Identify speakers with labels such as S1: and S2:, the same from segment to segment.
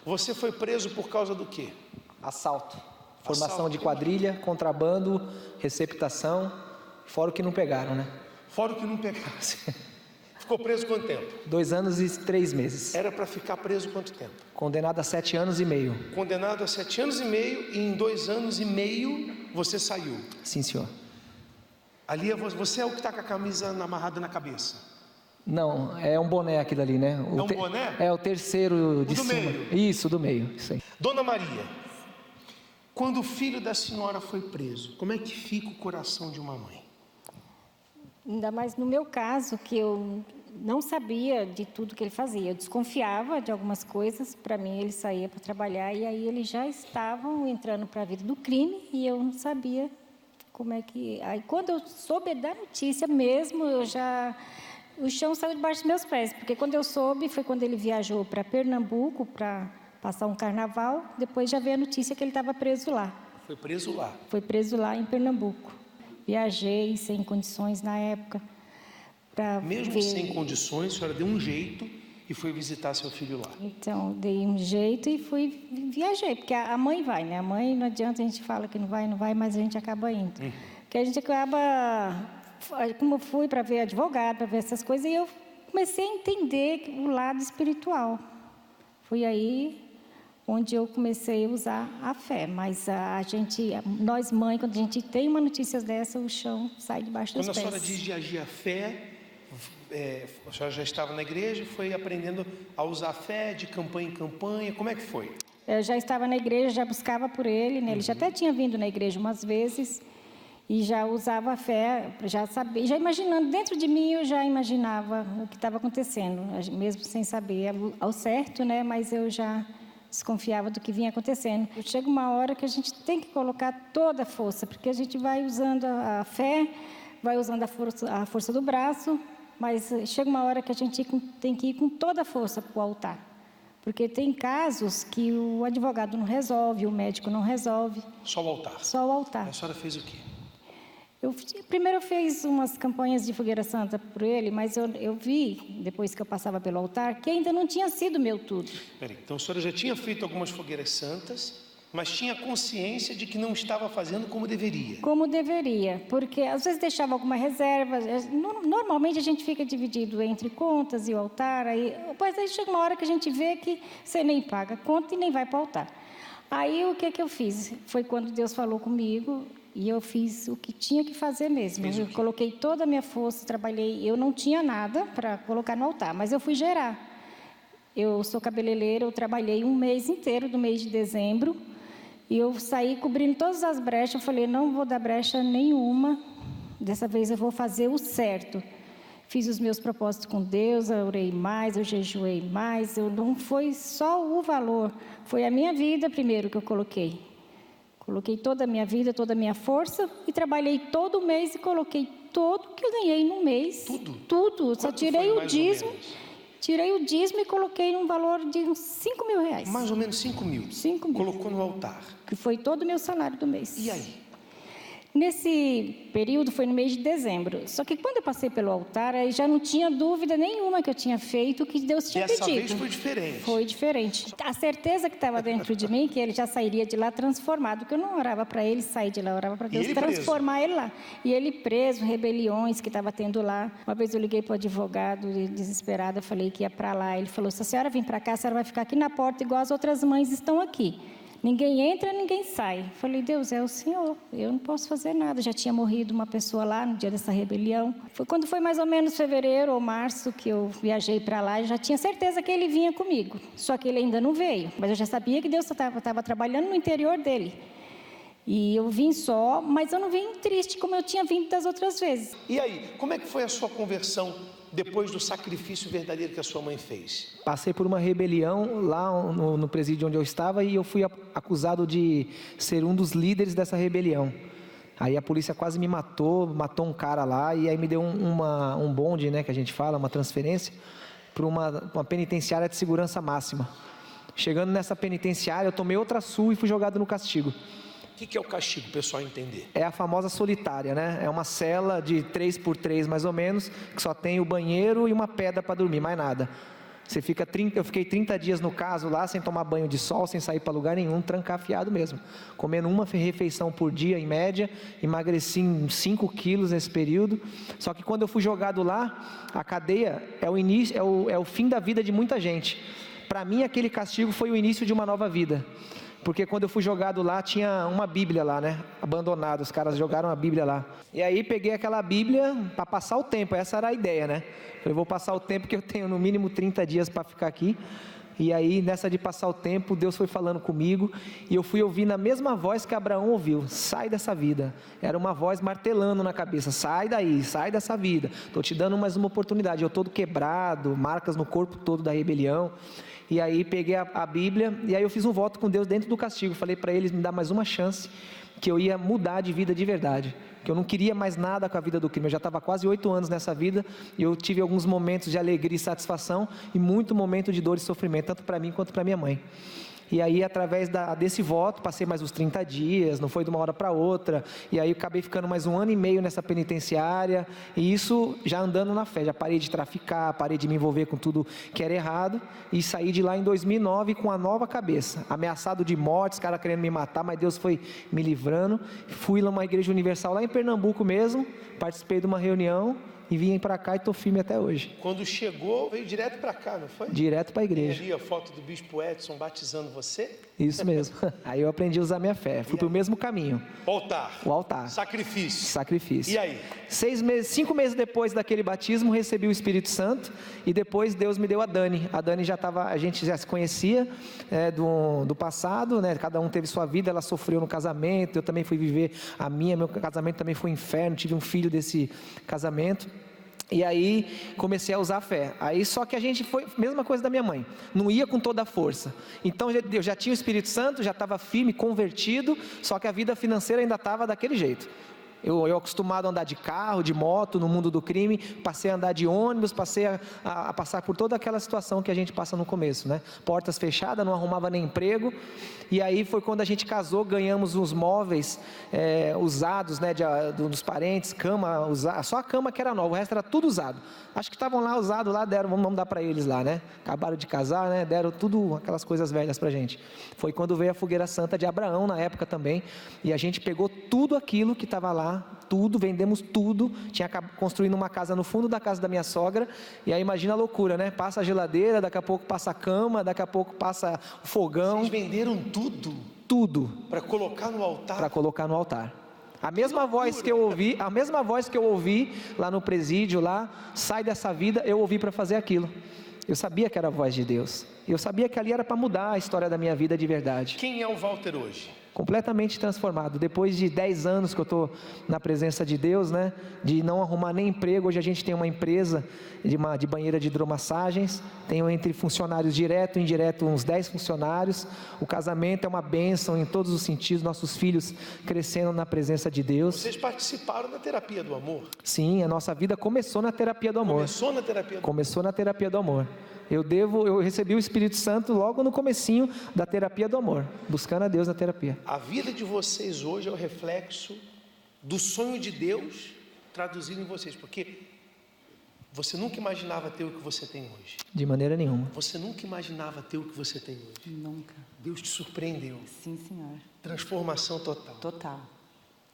S1: Você foi preso por causa do quê?
S2: Assalto. Formação
S1: Assalto,
S2: de quadrilha, contrabando, receptação, fora o que não pegaram, né?
S1: Fora o que não pegasse. Ficou preso quanto tempo?
S2: 2 anos e 3 meses.
S1: Era para ficar preso quanto tempo?
S2: Condenado a 7 anos e meio.
S1: Condenado a 7 anos e meio, e em 2 anos e meio você saiu.
S2: Sim, senhor.
S1: Ali você é o que está com a camisa amarrada na cabeça?
S2: Não, é um boné aquilo ali, né?
S1: É um boné?
S2: É o terceiro de
S1: do
S2: cima.
S1: meio?
S2: Isso, do meio. Isso aí.
S1: Dona Maria, quando o filho da senhora foi preso, como é que fica o coração de uma mãe?
S3: Ainda mais no meu caso, que eu não sabia de tudo que ele fazia. Eu desconfiava de algumas coisas. Para mim, ele saía para trabalhar e aí eles já estavam entrando para a vida do crime e eu não sabia como é que... Aí, quando eu soube da notícia mesmo, o chão saiu debaixo dos meus pés, porque quando eu soube, foi quando ele viajou para Pernambuco para passar um carnaval, depois já veio a notícia que ele estava preso lá.
S1: Foi preso lá?
S3: Foi preso lá em Pernambuco. Viajei sem condições na época.
S1: Mesmo sem condições, a senhora deu um jeito e foi visitar seu filho lá?
S3: Então, dei um jeito e viajei, porque a mãe vai, né? A mãe, não adianta, a gente fala que não vai, mas a gente acaba indo. Porque a gente acaba... Como eu fui para ver advogado, para ver essas coisas, e eu comecei a entender o lado espiritual. Foi aí onde eu comecei a usar a fé. Mas nós mães, quando a gente tem uma notícia dessa, o chão sai debaixo dos pés.
S1: Quando a senhora diz de agir a fé, a senhora já estava na igreja, foi aprendendo a usar a fé de campanha em campanha, como é que foi?
S3: Eu já estava na igreja, já buscava por ele, né? Ele já até tinha vindo na igreja umas vezes, e já usava a fé, já sabia, já imaginando, dentro de mim eu já imaginava o que estava acontecendo, mesmo sem saber ao certo, né? Mas eu já desconfiava do que vinha acontecendo. Chega uma hora que a gente tem que colocar toda a força, porque a gente vai usando a fé, vai usando a força do braço, mas chega uma hora que a gente tem que ir com toda a força para o altar. Porque tem casos que o advogado não resolve, o médico não resolve.
S1: Só o altar?
S3: Só o altar.
S1: A senhora fez o quê?
S3: Primeiro eu fiz umas campanhas de fogueira santa por ele, mas eu vi, depois que eu passava pelo altar, que ainda não tinha sido meu tudo.
S1: Peraí, então a senhora já tinha feito algumas fogueiras santas, mas tinha consciência de que não estava fazendo como deveria? Como deveria,
S3: porque às vezes deixava alguma reserva. Normalmente a gente fica dividido entre contas e o altar, pois aí chega uma hora que a gente vê que você nem paga conta e nem vai para o altar. Aí o que eu fiz? Foi quando Deus falou comigo. E eu fiz o que tinha que fazer mesmo. Eu coloquei toda a minha força, trabalhei. Eu não tinha nada para colocar no altar, mas eu fui gerar. Eu sou cabeleireira, eu trabalhei um mês inteiro, do mês de dezembro. E eu saí cobrindo todas as brechas. Eu falei, não vou dar brecha nenhuma. Dessa vez eu vou fazer o certo. Fiz os meus propósitos com Deus, eu orei mais, eu jejuei mais. Não foi só o valor, foi a minha vida primeiro que eu coloquei. Coloquei toda a minha vida, toda a minha força e trabalhei todo mês e coloquei todo que eu ganhei no mês.
S1: Tudo?
S3: Tudo. Só tirei o dízimo. Tirei o dízimo e coloquei num valor de uns 5 mil reais.
S1: Mais ou menos 5 mil?
S3: 5 mil.
S1: Colocou no altar.
S3: Que foi todo o meu salário do mês.
S1: E aí?
S3: Nesse período foi no mês de dezembro. Só que quando eu passei pelo altar, aí já não tinha dúvida nenhuma que eu tinha feito o que Deus tinha pedido.
S1: E essa vez foi diferente?
S3: Foi diferente. A certeza que estava dentro de mim, que ele já sairia de lá transformado, porque eu não orava para ele sair de lá, eu orava para Deus transformar ele lá. E ele preso, rebeliões que estava tendo lá. Uma vez eu liguei para o advogado, desesperada, eu falei que ia para lá. Ele falou, se a senhora vir para cá, a senhora vai ficar aqui na porta igual as outras mães estão aqui. Ninguém entra, ninguém sai. Falei, Deus, é o Senhor, eu não posso fazer nada. Já tinha morrido uma pessoa lá no dia dessa rebelião. Quando foi mais ou menos fevereiro ou março que eu viajei para lá, eu já tinha certeza que ele vinha comigo. Só que ele ainda não veio, mas eu já sabia que Deus estava trabalhando no interior dele. E eu vim só, mas eu não vim triste como eu tinha vindo das outras vezes.
S1: E aí, como é que foi a sua conversão depois do sacrifício verdadeiro que a sua mãe fez?
S2: Passei por uma rebelião lá no presídio onde eu estava e eu fui acusado de ser um dos líderes dessa rebelião. Aí a polícia quase me matou um cara lá e aí me deu um bonde, né, que a gente fala, uma transferência, para uma penitenciária de segurança máxima. Chegando nessa penitenciária, eu tomei outra surra e fui jogado no castigo.
S1: O que é o castigo, o pessoal entender?
S2: É a famosa solitária, né? É uma cela de 3x3 mais ou menos, que só tem o banheiro e uma pedra para dormir, mais nada. Eu fiquei 30 dias no caso lá, sem tomar banho de sol, sem sair para lugar nenhum, trancafiado mesmo. Comendo uma refeição por dia, em média, emagreci 5 quilos nesse período. Só que quando eu fui jogado lá, a cadeia é o início, é o fim da vida de muita gente. Para mim, aquele castigo foi o início de uma nova vida. Porque quando eu fui jogado lá, tinha uma Bíblia lá, né? Abandonada, os caras jogaram a Bíblia lá. E aí peguei aquela Bíblia para passar o tempo, essa era a ideia, né? Eu vou passar o tempo que eu tenho no mínimo 30 dias para ficar aqui. E aí, nessa de passar o tempo, Deus foi falando comigo, e eu fui ouvindo a mesma voz que Abraão ouviu: sai dessa vida. Era uma voz martelando na cabeça: sai daí, sai dessa vida, estou te dando mais uma oportunidade. Eu todo quebrado, marcas no corpo todo da rebelião. E aí peguei a Bíblia, e aí eu fiz um voto com Deus dentro do castigo. Falei para eles me dar mais uma chance, que eu ia mudar de vida de verdade, que eu não queria mais nada com a vida do crime. Eu já estava quase 8 anos nessa vida, e eu tive alguns momentos de alegria e satisfação, e muito momento de dor e sofrimento, tanto para mim quanto para minha mãe. E aí, através desse voto, passei mais uns 30 dias, não foi de uma hora para outra, e aí acabei ficando mais 1 ano e meio nessa penitenciária, e isso já andando na fé. Já parei de traficar, parei de me envolver com tudo que era errado, e saí de lá em 2009 com a nova cabeça, ameaçado de morte, os caras querendo me matar, mas Deus foi me livrando. Fui lá numa igreja universal lá em Pernambuco mesmo, participei de uma reunião, e vim para cá e estou firme até hoje.
S1: Quando chegou, veio direto para cá, não foi?
S2: Direto para a igreja.
S1: Tem ali a foto do Bispo Edson batizando você?
S2: Isso mesmo. Aí eu aprendi a usar minha fé. Fui para o mesmo caminho.
S1: O
S2: altar.
S1: Sacrifício. E aí?
S2: 5 meses depois daquele batismo, recebi o Espírito Santo, e depois Deus me deu a Dani. A Dani a gente já se conhecia do passado, né? Cada um teve sua vida, ela sofreu no casamento, eu também fui viver a minha, meu casamento também foi um inferno, tive um filho desse casamento. E aí comecei a usar a fé. Aí só que a gente foi, mesma coisa da minha mãe, não ia com toda a força. Então eu já tinha o Espírito Santo, já estava firme, convertido, só que a vida financeira ainda estava daquele jeito. Eu acostumado a andar de carro, de moto, no mundo do crime, passei a andar de ônibus, passei a passar por toda aquela situação que a gente passa no começo, né? Portas fechadas, não arrumava nem emprego, e aí foi quando a gente casou, ganhamos uns móveis usados, né, dos parentes, cama usada, só a cama que era nova, o resto era tudo usado. Acho que estavam lá usados, lá deram, vamos dar para eles lá, né? Acabaram de casar, né? Deram tudo, aquelas coisas velhas para a gente. Foi quando veio a fogueira santa de Abraão, na época também, e a gente pegou tudo aquilo que estava lá, tudo, vendemos tudo, tinha construído uma casa no fundo da casa da minha sogra, e aí imagina a loucura, né? Passa a geladeira, daqui a pouco passa a cama, daqui a pouco passa o fogão.
S1: Vocês venderam tudo?
S2: Tudo.
S1: Para colocar no altar?
S2: Para colocar no altar. A mesma voz que eu ouvi lá no presídio, lá, sai dessa vida, eu ouvi para fazer aquilo. Eu sabia que era a voz de Deus. Eu sabia que ali era para mudar a história da minha vida de verdade.
S1: Quem é o Walter hoje?
S2: Completamente transformado. Depois de 10 anos que eu estou na presença de Deus, né? De não arrumar nem emprego, hoje a gente tem uma empresa de banheira de hidromassagens, tenho entre funcionários direto e indireto uns 10 funcionários, o casamento é uma bênção em todos os sentidos, nossos filhos crescendo na presença de Deus.
S1: Vocês participaram da terapia do amor?
S2: Sim, a nossa vida começou na terapia do amor. Começou na terapia do amor. Eu recebi o Espírito Santo logo no comecinho da terapia do amor, buscando a Deus na terapia.
S1: A vida de vocês hoje é o reflexo do sonho de Deus traduzido em vocês, porque você nunca imaginava ter o que você tem hoje.
S2: De maneira nenhuma.
S1: Você nunca imaginava ter o que você tem hoje.
S4: Nunca.
S1: Deus te surpreendeu.
S4: Sim, Senhor.
S1: Transformação total.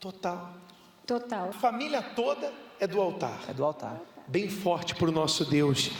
S4: Total.
S1: A família toda é do altar.
S2: É do altar.
S1: Bem forte para o nosso Deus.